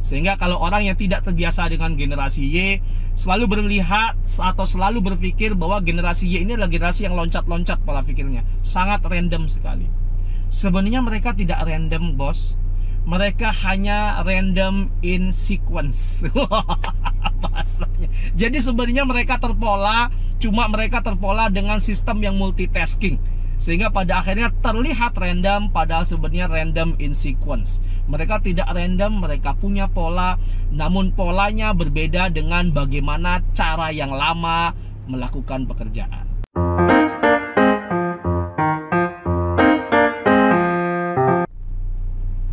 Sehingga kalau orang yang tidak terbiasa dengan generasi Y selalu melihat atau selalu berpikir bahwa generasi Y ini adalah generasi yang loncat-loncat pola pikirnya, sangat random sekali. Sebenarnya mereka tidak random, bos. Mereka hanya random in sequence. Bahasanya. Jadi sebenarnya mereka terpola, cuma mereka terpola dengan sistem yang multitasking, sehingga pada akhirnya terlihat random, padahal sebenarnya random in sequence. Mereka tidak random, mereka punya pola, namun polanya berbeda dengan bagaimana cara yang lama melakukan pekerjaan.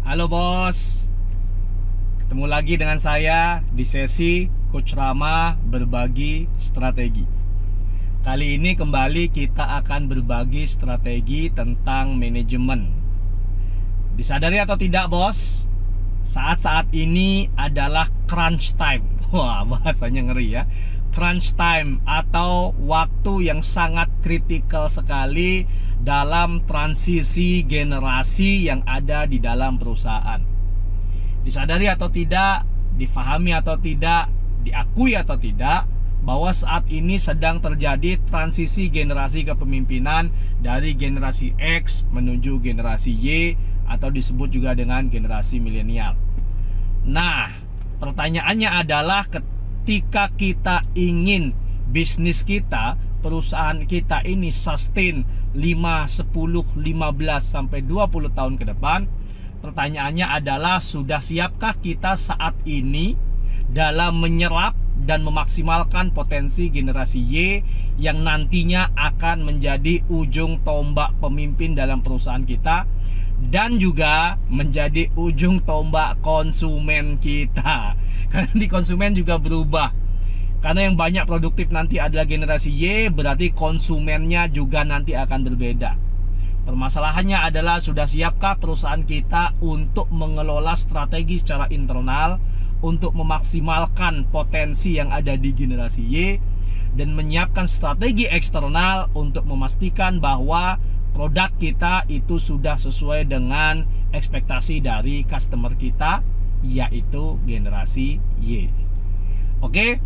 Halo bos, ketemu lagi dengan saya di sesi Coach Rama berbagi strategi. Kali ini kembali kita akan berbagi strategi tentang manajemen. Disadari atau tidak bos, saat-saat ini adalah crunch time. Wah, bahasanya ngeri ya. Crunch time atau waktu yang sangat kritikal sekali dalam transisi generasi yang ada di dalam perusahaan. Disadari atau tidak, difahami atau tidak, diakui atau tidak, bahwa saat ini sedang terjadi transisi generasi kepemimpinan dari generasi X menuju generasi Y atau disebut juga dengan generasi milenial. Nah, pertanyaannya adalah ketika kita ingin bisnis kita, perusahaan kita ini sustain 5, 10, 15 sampai 20 tahun ke depan, pertanyaannya adalah sudah siapkah kita saat ini dalam menyerap dan memaksimalkan potensi generasi Y yang nantinya akan menjadi ujung tombak pemimpin dalam perusahaan kita dan juga menjadi ujung tombak konsumen kita. Karena di konsumen juga berubah. Karena yang banyak produktif nanti adalah generasi Y, berarti konsumennya juga nanti akan berbeda. Permasalahannya adalah sudah siapkah perusahaan kita untuk mengelola strategi secara internal untuk memaksimalkan potensi yang ada di generasi Y dan menyiapkan strategi eksternal untuk memastikan bahwa produk kita itu sudah sesuai dengan ekspektasi dari customer kita, yaitu generasi Y. Oke,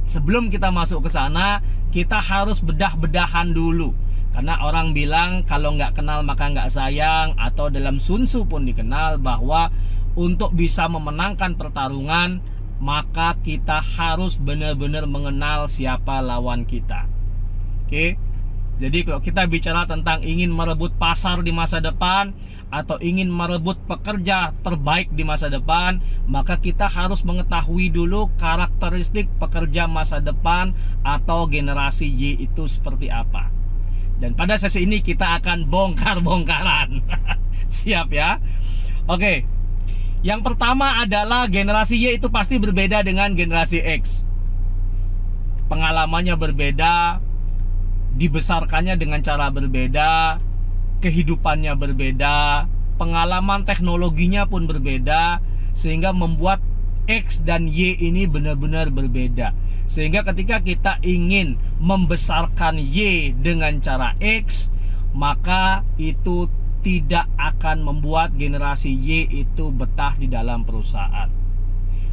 sebelum kita masuk ke sana, kita harus bedah-bedahan dulu. Karena orang bilang kalau nggak kenal maka nggak sayang, atau dalam Sun Tzu pun dikenal bahwa untuk bisa memenangkan pertarungan maka kita harus benar-benar mengenal siapa lawan kita. Oke. Jadi kalau kita bicara tentang ingin merebut pasar di masa depan atau ingin merebut pekerja terbaik di masa depan, maka kita harus mengetahui dulu karakteristik pekerja masa depan atau generasi Y itu seperti apa. Dan pada sesi ini kita akan bongkar-bongkaran. Siap ya? Oke. Yang pertama adalah generasi Y itu pasti berbeda dengan generasi X. Pengalamannya berbeda, dibesarkannya dengan cara berbeda, kehidupannya berbeda, pengalaman teknologinya pun berbeda, sehingga membuat X dan Y ini benar-benar berbeda. Sehingga ketika kita ingin membesarkan Y dengan cara X, maka itu tidak akan membuat generasi Y itu betah di dalam perusahaan.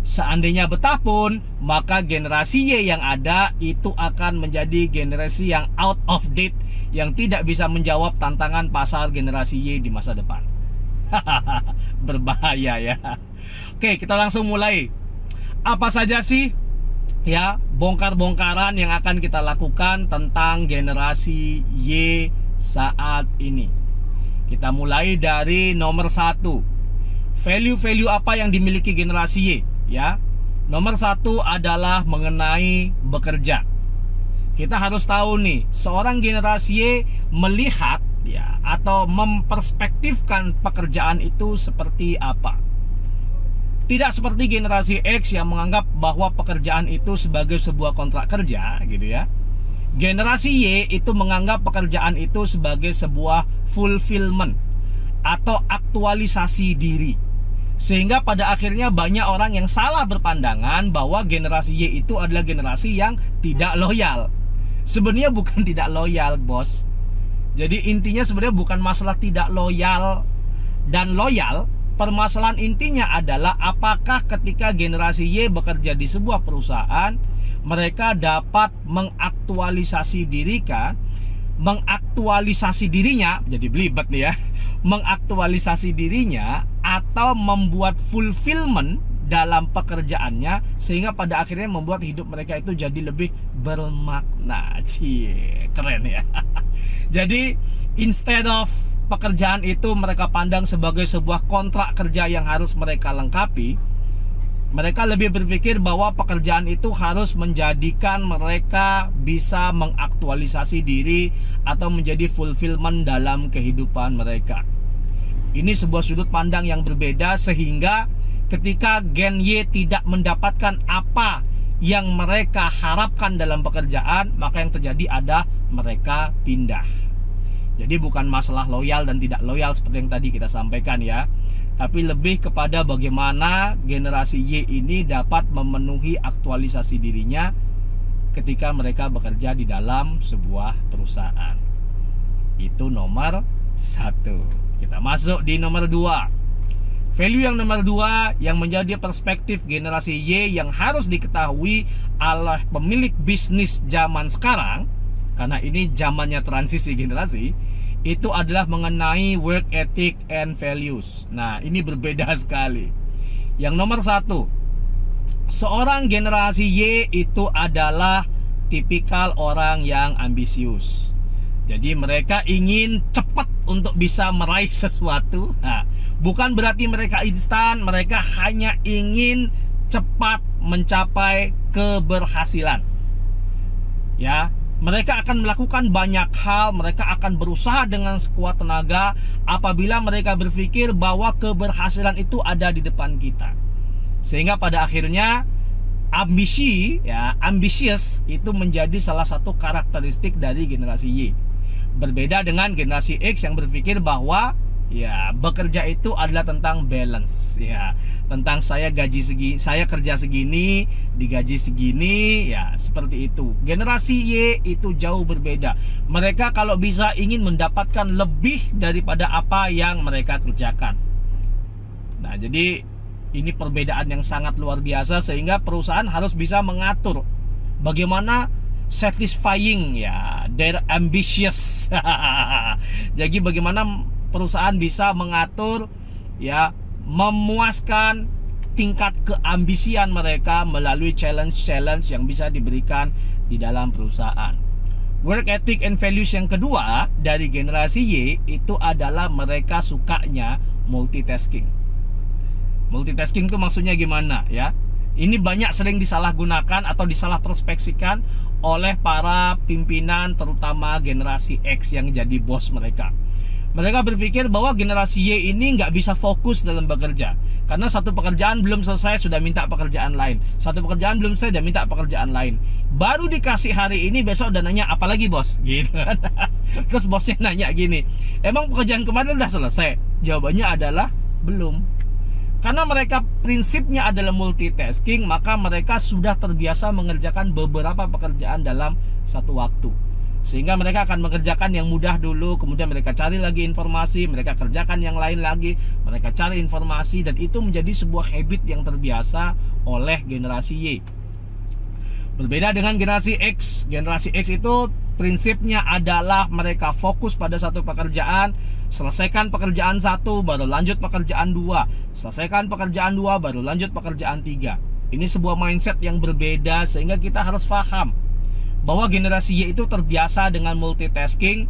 Seandainya betah pun, maka generasi Y yang ada itu akan menjadi generasi yang out of date, yang tidak bisa menjawab tantangan pasar generasi Y di masa depan. Berbahaya ya. Oke, kita langsung mulai. Apa saja sih ya bongkar-bongkaran yang akan kita lakukan tentang generasi Y saat ini? Kita mulai dari nomor 1. Value-value apa yang dimiliki generasi Y? Ya, nomor 1 adalah mengenai bekerja. Kita harus tahu nih, seorang generasi Y melihat ya atau memperspektifkan pekerjaan itu seperti apa. Tidak seperti generasi X yang menganggap bahwa pekerjaan itu sebagai sebuah kontrak kerja gitu ya. Generasi Y itu menganggap pekerjaan itu sebagai sebuah fulfillment atau aktualisasi diri. Sehingga pada akhirnya banyak orang yang salah berpandangan bahwa generasi Y itu adalah generasi yang tidak loyal. Sebenarnya bukan tidak loyal, bos. Jadi intinya sebenarnya bukan masalah tidak loyal dan loyal. permasalahan intinya adalah apakah ketika generasi Y bekerja di sebuah perusahaan, mereka dapat mengaktualisasi dirinya, jadi belibet nih ya, mengaktualisasi dirinya atau membuat fulfillment dalam pekerjaannya sehingga pada akhirnya membuat hidup mereka itu jadi lebih bermakna. Cie, keren ya. Jadi instead of pekerjaan itu mereka pandang sebagai sebuah kontrak kerja yang harus mereka lengkapi, mereka lebih berpikir bahwa pekerjaan itu harus menjadikan mereka bisa mengaktualisasi diri atau menjadi fulfillment dalam kehidupan mereka. Ini sebuah sudut pandang yang berbeda, sehingga ketika Gen Y tidak mendapatkan apa yang mereka harapkan dalam pekerjaan, maka yang terjadi ada mereka pindah. Jadi bukan masalah loyal dan tidak loyal seperti yang tadi kita sampaikan ya, tapi lebih kepada bagaimana generasi Y ini dapat memenuhi aktualisasi dirinya ketika mereka bekerja di dalam sebuah perusahaan. Itu nomor 1. Kita masuk di nomor 2. Value yang nomor 2 yang menjadi perspektif generasi Y yang harus diketahui oleh pemilik bisnis zaman sekarang, karena ini zamannya transisi generasi, itu adalah mengenai work ethic and values. Nah, ini berbeda sekali. Yang nomor 1, seorang generasi Y itu adalah tipikal orang yang ambisius. Jadi mereka ingin cepat untuk bisa meraih sesuatu. Nah, bukan berarti mereka instan, mereka hanya ingin cepat mencapai keberhasilan. Ya, mereka akan melakukan banyak hal, mereka akan berusaha dengan sekuat tenaga apabila mereka berpikir bahwa keberhasilan itu ada di depan kita. Sehingga pada akhirnya ambisius itu menjadi salah satu karakteristik dari generasi Y. Berbeda dengan generasi X yang berpikir bahwa ya bekerja itu adalah tentang balance, ya tentang saya kerja segini, digaji segini, ya seperti itu. Generasi Y itu jauh berbeda. Mereka kalau bisa ingin mendapatkan lebih daripada apa yang mereka kerjakan. Nah, jadi ini perbedaan yang sangat luar biasa, sehingga perusahaan harus bisa mengatur bagaimana satisfying ya their ambitious. Jadi bagaimana perusahaan bisa mengatur ya, memuaskan tingkat keambisian mereka melalui challenge-challenge yang bisa diberikan di dalam perusahaan. Work ethic and values yang kedua dari generasi Y itu adalah mereka sukanya multitasking. Multitasking itu maksudnya gimana ya? Ini banyak sering disalahgunakan atau disalah perspeksikan oleh para pimpinan, terutama generasi X yang jadi bos mereka. Mereka berpikir bahwa generasi Y ini nggak bisa fokus dalam bekerja, karena satu pekerjaan belum selesai sudah minta pekerjaan lain, satu pekerjaan belum selesai sudah minta pekerjaan lain. Baru dikasih hari ini, besok udah nanya apa lagi bos, gitu kan? Terus bosnya nanya gini, emang pekerjaan kemarin udah selesai? Jawabannya adalah belum. Karena mereka prinsipnya adalah multitasking, maka mereka sudah terbiasa mengerjakan beberapa pekerjaan dalam satu waktu. Sehingga mereka akan mengerjakan yang mudah dulu, kemudian mereka cari lagi informasi, mereka kerjakan yang lain lagi, mereka cari informasi, dan itu menjadi sebuah habit yang terbiasa oleh generasi Y. Berbeda dengan generasi X. Generasi X itu prinsipnya adalah mereka fokus pada satu pekerjaan, selesaikan pekerjaan 1 baru lanjut pekerjaan 2, selesaikan pekerjaan 2 baru lanjut pekerjaan 3. Ini sebuah mindset yang berbeda, sehingga kita harus paham bahwa generasi Y itu terbiasa dengan multitasking,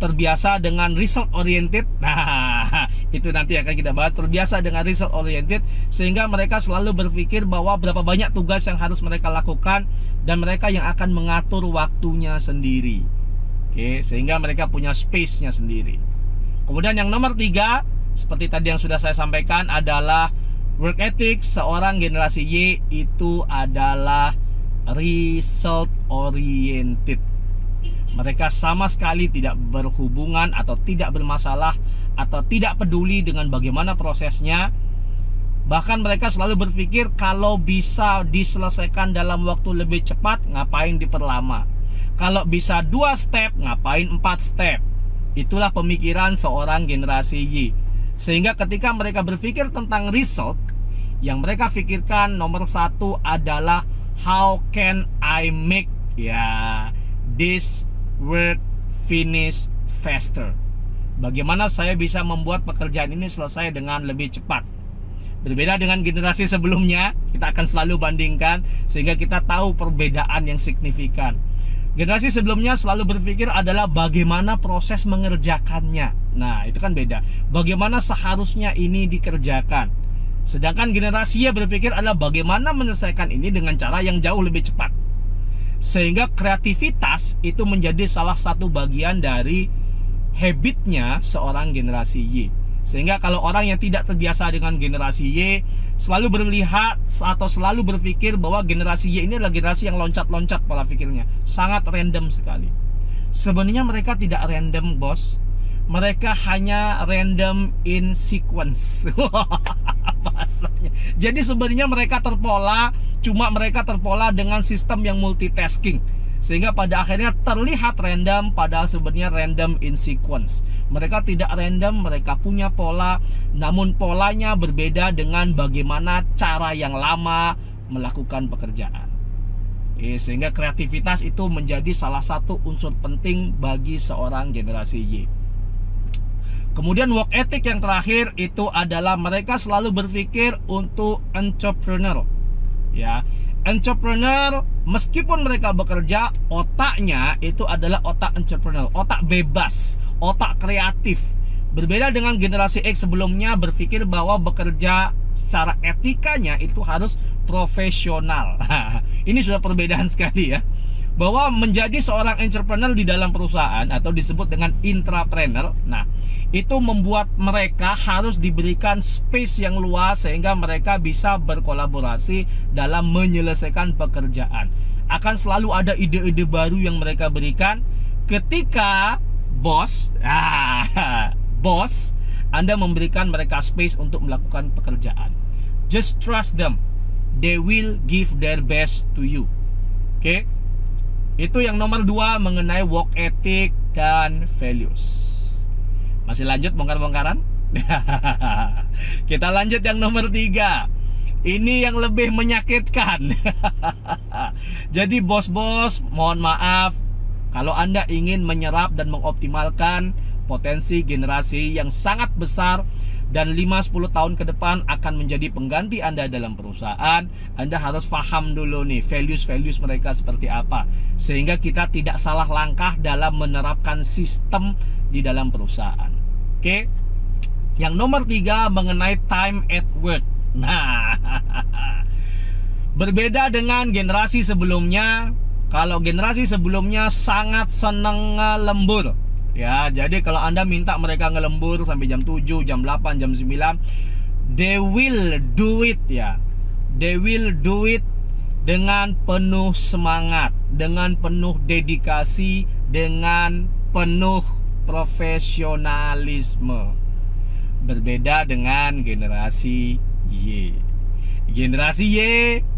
terbiasa dengan result oriented. Nah, itu nanti akan kita bahas. Terbiasa dengan result oriented, sehingga mereka selalu berpikir bahwa berapa banyak tugas yang harus mereka lakukan, dan mereka yang akan mengatur waktunya sendiri. Oke, sehingga mereka punya space-nya sendiri. Kemudian yang nomor 3, seperti tadi yang sudah saya sampaikan, adalah work ethic. Seorang generasi Y itu adalah result oriented. Mereka sama sekali tidak berhubungan atau tidak bermasalah atau tidak peduli dengan bagaimana prosesnya. Bahkan mereka selalu berpikir kalau bisa diselesaikan dalam waktu lebih cepat, ngapain diperlama? Kalau bisa 2 step, ngapain 4 step? Itulah pemikiran seorang generasi Y. Sehingga ketika mereka berpikir tentang result, yang mereka pikirkan nomor satu adalah how can I make this work finish faster. Bagaimana saya bisa membuat pekerjaan ini selesai dengan lebih cepat. Berbeda dengan generasi sebelumnya, kita akan selalu bandingkan sehingga kita tahu perbedaan yang signifikan. Generasi sebelumnya selalu berpikir adalah bagaimana proses mengerjakannya. Nah, itu kan beda. Bagaimana seharusnya ini dikerjakan. Sedangkan generasi Y berpikir adalah bagaimana menyelesaikan ini dengan cara yang jauh lebih cepat. Sehingga kreativitas itu menjadi salah satu bagian dari habitnya seorang generasi Y. Sehingga kalau orang yang tidak terbiasa dengan generasi Y selalu berlihat atau selalu berpikir bahwa generasi Y ini adalah generasi yang loncat-loncat pola pikirnya, sangat random sekali. Sebenarnya mereka tidak random, bos. Mereka hanya random in sequence. Bahasanya. Jadi sebenarnya mereka terpola, cuma mereka terpola dengan sistem yang multitasking. Sehingga pada akhirnya terlihat random, padahal sebenarnya random in sequence. Mereka tidak random, mereka punya pola, namun polanya berbeda dengan bagaimana cara yang lama melakukan pekerjaan. Sehingga kreativitas itu menjadi salah satu unsur penting bagi seorang generasi Y. Kemudian work ethic yang terakhir itu adalah mereka selalu berpikir untuk entrepreneur. Entrepreneur, meskipun mereka bekerja, otaknya itu adalah otak entrepreneur, otak bebas, otak kreatif. Berbeda dengan generasi X sebelumnya berpikir bahwa bekerja secara etikanya itu harus profesional. Ini sudah perbedaan sekali ya. Bahwa menjadi seorang entrepreneur di dalam perusahaan atau disebut dengan intrapreneur, nah itu membuat mereka harus diberikan space yang luas sehingga mereka bisa berkolaborasi dalam menyelesaikan pekerjaan. Akan selalu ada ide-ide baru yang mereka berikan ketika bos Anda memberikan mereka space untuk melakukan pekerjaan. Just trust them. They will give their best to you. Oke? Itu yang nomor 2 mengenai work ethic dan values. Masih lanjut bongkar-bongkaran? Kita lanjut yang nomor 3. Ini yang lebih menyakitkan. Jadi bos-bos, mohon maaf kalau Anda ingin menyerap dan mengoptimalkan potensi generasi yang sangat besar dan 5-10 tahun ke depan akan menjadi pengganti Anda dalam perusahaan, Anda harus paham dulu nih values-values mereka seperti apa, sehingga kita tidak salah langkah dalam menerapkan sistem di dalam perusahaan. Oke? Yang nomor 3 mengenai time at work. Nah, berbeda dengan generasi sebelumnya. Kalau generasi sebelumnya sangat senang lembur. Ya, jadi kalau Anda minta mereka ngelembur sampai jam 7, jam 8, jam 9, they will do it ya. They will do it dengan penuh semangat, dengan penuh dedikasi, dengan penuh profesionalisme. Berbeda dengan generasi Y. Generasi Y,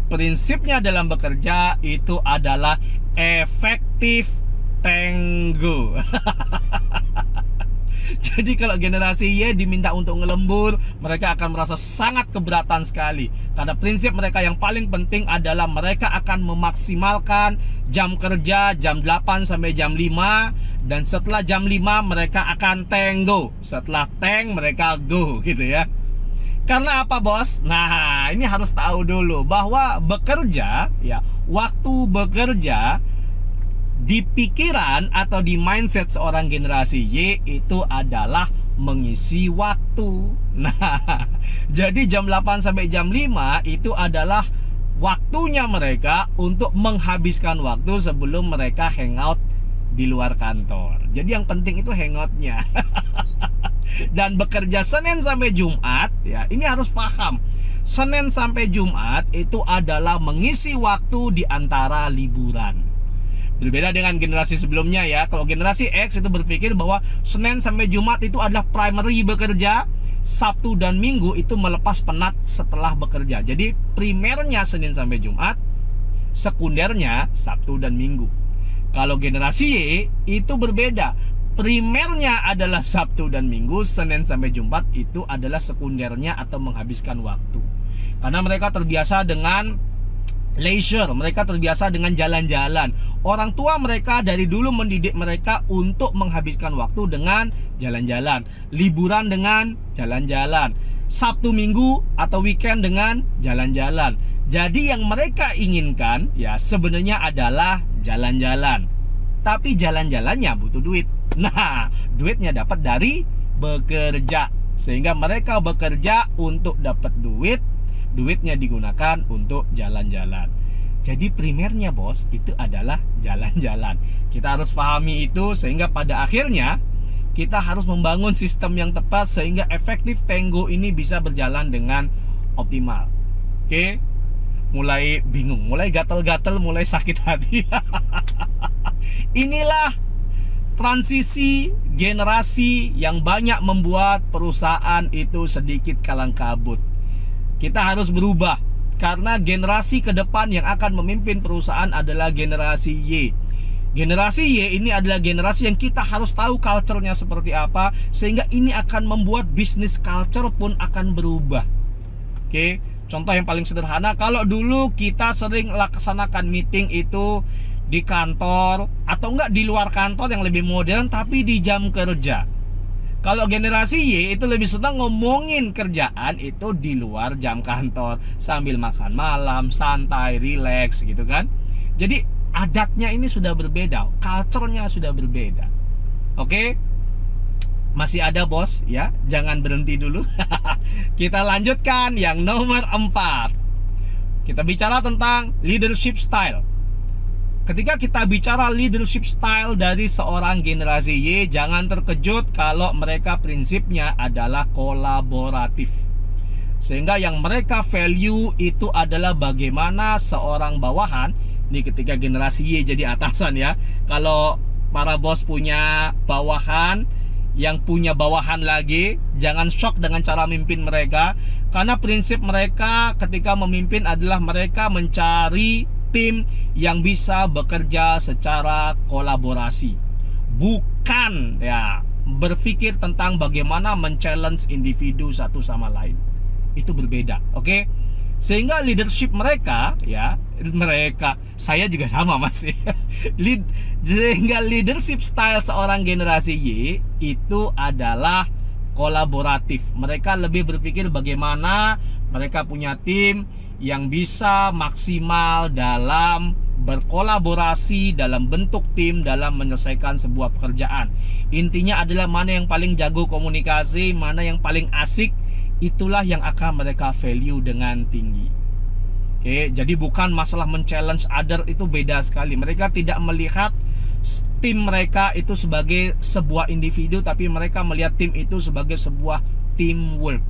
prinsipnya dalam bekerja itu adalah efektif tenggo. Jadi kalau generasi Y diminta untuk ngelembur, mereka akan merasa sangat keberatan sekali. Karena prinsip mereka yang paling penting adalah mereka akan memaksimalkan jam kerja jam 8 sampai jam 5. Dan setelah jam 5 mereka akan tenggo. Setelah teng mereka go gitu ya. Karena apa bos? Nah ini harus tahu dulu bahwa bekerja ya, waktu bekerja di pikiran atau di mindset seorang generasi Y itu adalah mengisi waktu. Nah, jadi jam 8 sampai jam 5 itu adalah waktunya mereka untuk menghabiskan waktu sebelum mereka hangout di luar kantor. Jadi yang penting itu hangoutnya. Dan bekerja Senin sampai Jumat ya, ini harus paham. Senin sampai Jumat itu adalah mengisi waktu di antara liburan. Berbeda dengan generasi sebelumnya ya. Kalau generasi X itu berpikir bahwa Senin sampai Jumat itu adalah primary bekerja, Sabtu dan Minggu itu melepas penat setelah bekerja. Jadi primernya Senin sampai Jumat, sekundernya Sabtu dan Minggu. Kalau generasi Y itu berbeda. primernya adalah Sabtu dan Minggu, Senin sampai Jumat itu adalah sekundernya atau menghabiskan waktu. Karena mereka terbiasa dengan leisure, mereka terbiasa dengan jalan-jalan. Orang tua mereka dari dulu mendidik mereka untuk menghabiskan waktu dengan jalan-jalan, liburan dengan jalan-jalan, Sabtu Minggu atau weekend dengan jalan-jalan. Jadi yang mereka inginkan ya sebenarnya adalah jalan-jalan. Tapi jalan-jalannya butuh duit. Nah, duitnya dapat dari bekerja. Sehingga mereka bekerja untuk dapat duit. Duitnya digunakan untuk jalan-jalan. Jadi primernya bos itu adalah jalan-jalan. Kita harus pahami itu sehingga pada akhirnya kita harus membangun sistem yang tepat sehingga efektif Tenggo ini bisa berjalan dengan optimal. Oke? Mulai bingung, mulai gatel-gatel, mulai sakit hati. Inilah transisi generasi yang banyak membuat perusahaan itu sedikit kalang kabut. Kita harus berubah karena generasi ke depan yang akan memimpin perusahaan adalah generasi Y. Generasi Y ini adalah generasi yang kita harus tahu culture-nya seperti apa, sehingga ini akan membuat bisnis culture pun akan berubah. Oke, contoh yang paling sederhana, kalau dulu kita sering laksanakan meeting itu di kantor atau enggak di luar kantor yang lebih modern tapi di jam kerja. Kalau generasi Y itu lebih senang ngomongin kerjaan itu di luar jam kantor sambil makan malam, santai, relax gitu kan. Jadi adatnya ini sudah berbeda, culture-nya sudah berbeda. Oke? Masih ada bos ya, jangan berhenti dulu. Kita lanjutkan yang nomor 4. Kita bicara tentang leadership style. Ketika kita bicara leadership style dari seorang generasi Y, jangan terkejut kalau mereka prinsipnya adalah kolaboratif. Sehingga yang mereka value itu adalah bagaimana seorang bawahan. Ini ketika generasi Y jadi atasan ya. Kalau para bos punya bawahan, yang punya bawahan lagi, jangan shock dengan cara memimpin mereka. Karena prinsip mereka ketika memimpin adalah mereka mencari tim yang bisa bekerja secara kolaborasi, bukan ya berpikir tentang bagaimana men-challenge individu satu sama lain. Itu berbeda, oke? Sehingga leadership mereka ya, saya juga sama mas. Sehingga leadership style seorang generasi Y itu adalah kolaboratif. Mereka lebih berpikir bagaimana mereka punya tim yang bisa maksimal dalam berkolaborasi dalam bentuk tim dalam menyelesaikan sebuah pekerjaan. Intinya adalah mana yang paling jago komunikasi, mana yang paling asik, itulah yang akan mereka value dengan tinggi. Oke, jadi bukan masalah men-challenge other, itu beda sekali. Mereka tidak melihat tim mereka itu sebagai sebuah individu, tapi mereka melihat tim itu sebagai sebuah teamwork.